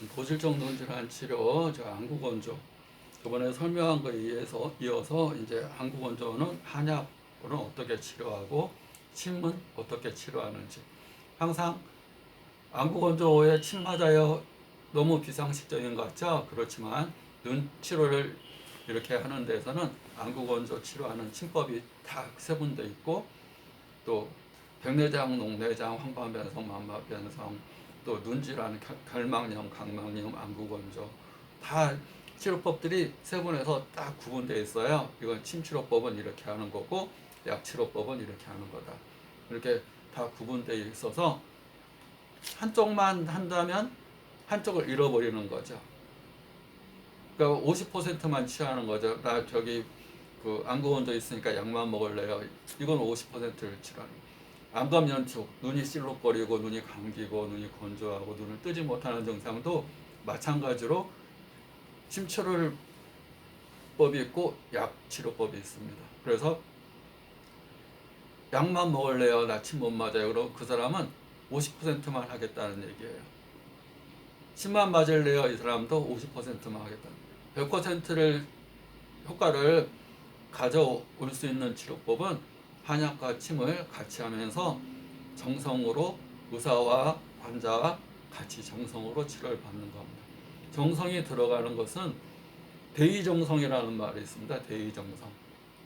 고질적 눈질환 치료, 저 안구건조. 저번에 설명한 거에 이어서 이제 안구건조는 한약으로는 어떻게 치료하고 침은 어떻게 치료하는지. 항상 안구건조에 침 맞아요. 너무 비상식적인 것 같죠? 그렇지만 눈 치료를 이렇게 하는 데서는 안구건조 치료하는 침법이 다 세분돼 있고, 또 백내장, 녹내장, 황반변성, 만마변성, 또 눈질환, 결막염, 각막염, 안구건조 다 치료법들이 세분해서 딱 구분되어 있어요. 이건 침치료법은 이렇게 하는 거고 약치료법은 이렇게 하는 거다. 이렇게 다 구분되어 있어서 한쪽만 한다면 한쪽을 잃어버리는 거죠. 그러니까 50%만 취하는 거죠. 나 저기 그 안구건조 있으니까 약만 먹을래요. 이건 50%를 치료하는 거예요. 안검연축, 눈이 실룩거리고 눈이 감기고 눈이 건조하고 눈을 뜨지 못하는 증상도 마찬가지로 침치료법이 있고 약치료법이 있습니다. 그래서 약만 먹을래요, 나 침 못 맞아요. 그럼 그 사람은 50%만 하겠다는 얘기예요. 침만 맞을래요, 이 사람도 50%만 하겠다는 거예요. 100%를 효과를 가져올 수 있는 치료법은 한약과 침을 같이 하면서 정성으로 의사와 환자와 같이 정성으로 치료를 받는 겁니다. 정성이 들어가는 것은 대의정성이라는 말이 있습니다. 대의정성.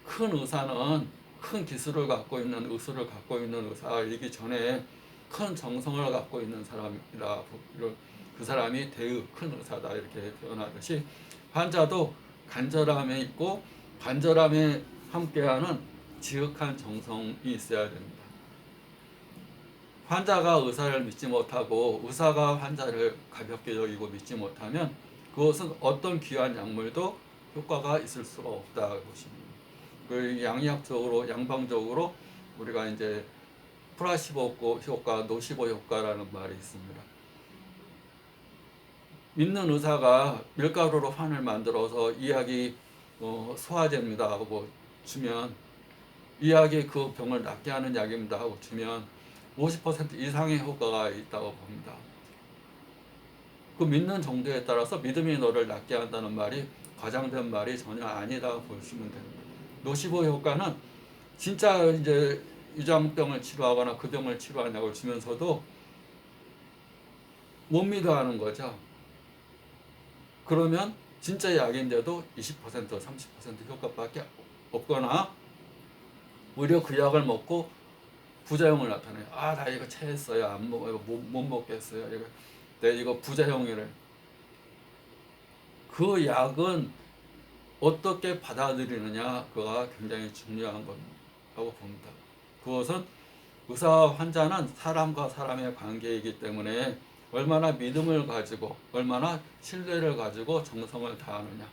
큰 의사는 큰 기술을 갖고 있는 의술을 갖고 있는 의사이기 전에 큰 정성을 갖고 있는 사람이다. 그 사람이 대의 큰 의사다 이렇게 표현하듯이 환자도 간절함에 있고 간절함에 함께하는 지극한 정성이 있어야 됩니다. 환자가 의사를 믿지 못하고 의사가 환자를 가볍게 여기고 믿지 못하면 그것은 어떤 귀한 약물도 효과가 있을 수가 없다 보시면 그 양의학적으로 양방적으로 우리가 이제 플라시보 효과, 노시보 효과라는 말이 있습니다. 믿는 의사가 밀가루로 환을 만들어서 이 약이 소화제입니다 하고 주면 이 약이 그 병을 낫게 하는 약입니다 하고 주면 50% 이상의 효과가 있다고 봅니다. 그 믿는 정도에 따라서 믿음이 너를 낫게 한다는 말이 과장된 말이 전혀 아니다 보시면 됩니다. 노시보 효과는 진짜 이제 유장병을 치료하거나 그 병을 치료하는 약을 주면서도 못 믿어 하는 거죠. 그러면 진짜 약인데도 20% 30% 효과밖에 없거나 오히려 그 약을 먹고 부작용을 나타내요. 아, 나 이거 체했어요. 안 먹어요. 못 먹겠어요. 이거 부작용이래. 그 약은 어떻게 받아들이느냐, 그가 굉장히 중요한 거라고 봅니다. 그것은 의사와 환자는 사람과 사람의 관계이기 때문에 얼마나 믿음을 가지고, 얼마나 신뢰를 가지고 정성을 다하느냐,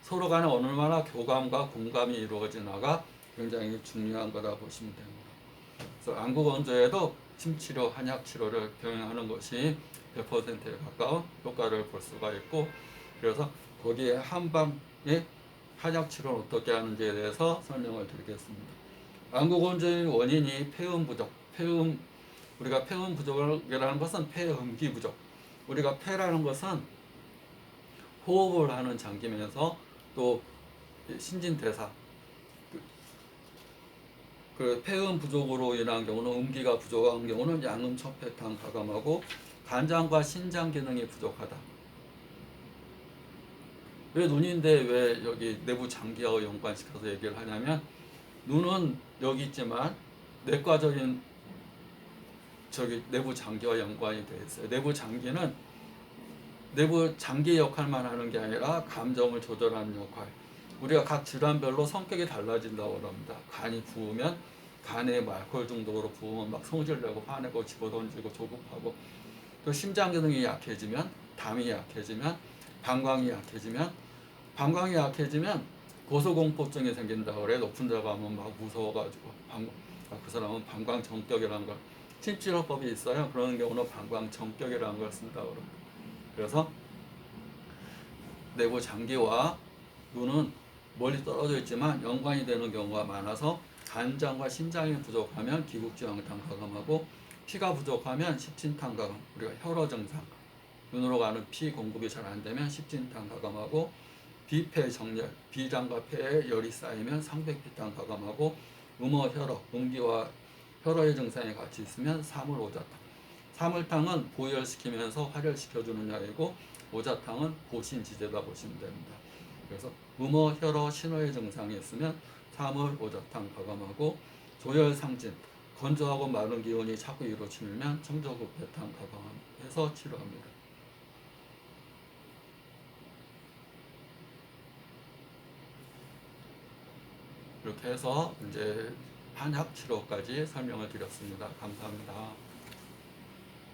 서로 간에 얼마나 교감과 공감이 이루어지나가 굉장히 중요한 거다 보시면 됩니다. 그래서 안구건조에도 침치료, 한약치료를 병행하는 것이 100%에 가까운 효과를 볼 수가 있고, 그래서 거기에 한방의 한약치료는 어떻게 하는지에 대해서 설명을 드리겠습니다. 안구건조의 원인이 폐음 부족, 우리가 폐음 부족이라는 것은 폐음기 부족. 우리가 폐라는 것은 호흡을 하는 장기면서 또 신진대사, 그 폐음 부족으로 인한 경우는 음기가 부족한 경우는 양음, 척폐탕, 가감하고 간장과 신장 기능이 부족하다. 왜 눈인데 왜 여기 내부 장기하고 연관시켜서 얘기를 하냐면 눈은 여기 있지만 내과적인 저기 내부 장기와 연관이 되어 있어요. 내부 장기는 내부 장기 역할만 하는 게 아니라 감정을 조절하는 역할. 우리가 각 질환별로 성격이 달라진다고 합니다. 간이 부으면 간에 알코올 중독으로 부으면 막 성질내고 화내고 집어던지고 조급하고, 또 심장 기능이 약해지면 담이 약해지면 방광이 약해지면 고소공포증이 생긴다고 그래. 높은 데 가면 막 무서워가지고 그 사람은 방광정격이라는 걸 침치료법이 있어요. 그런 경우는 방광정격이라는 걸 쓴다고 그럽니다. 그래서 내부 장기와 눈은 멀리 떨어져 있지만 연관이 되는 경우가 많아서 간장과 신장이 부족하면 기국지황탕 가감하고 피가 부족하면 십진탕 가감, 우리가 혈어 증상을 눈으로 가는 피 공급이 잘 안 되면 십진탕 가감하고, 비폐 정열, 비장과 폐에 열이 쌓이면 상백피탕 가감하고, 음어 혈어, 음기와 혈어의 증상이 같이 있으면 사물오자탕. 사물탕은 보혈시키면서 활혈시켜주는 약이고, 오자탕은 보신지제다 보시면 됩니다. 그래서 음어, 혈어, 신호의 증상이 있으면 사물, 오자탕 가감하고, 조혈상진, 건조하고 마른 기운이 자꾸 위로 치밀면 청조국배탕 가감해서 치료합니다. 이렇게 해서 이제 한약 치료까지 설명을 드렸습니다. 감사합니다.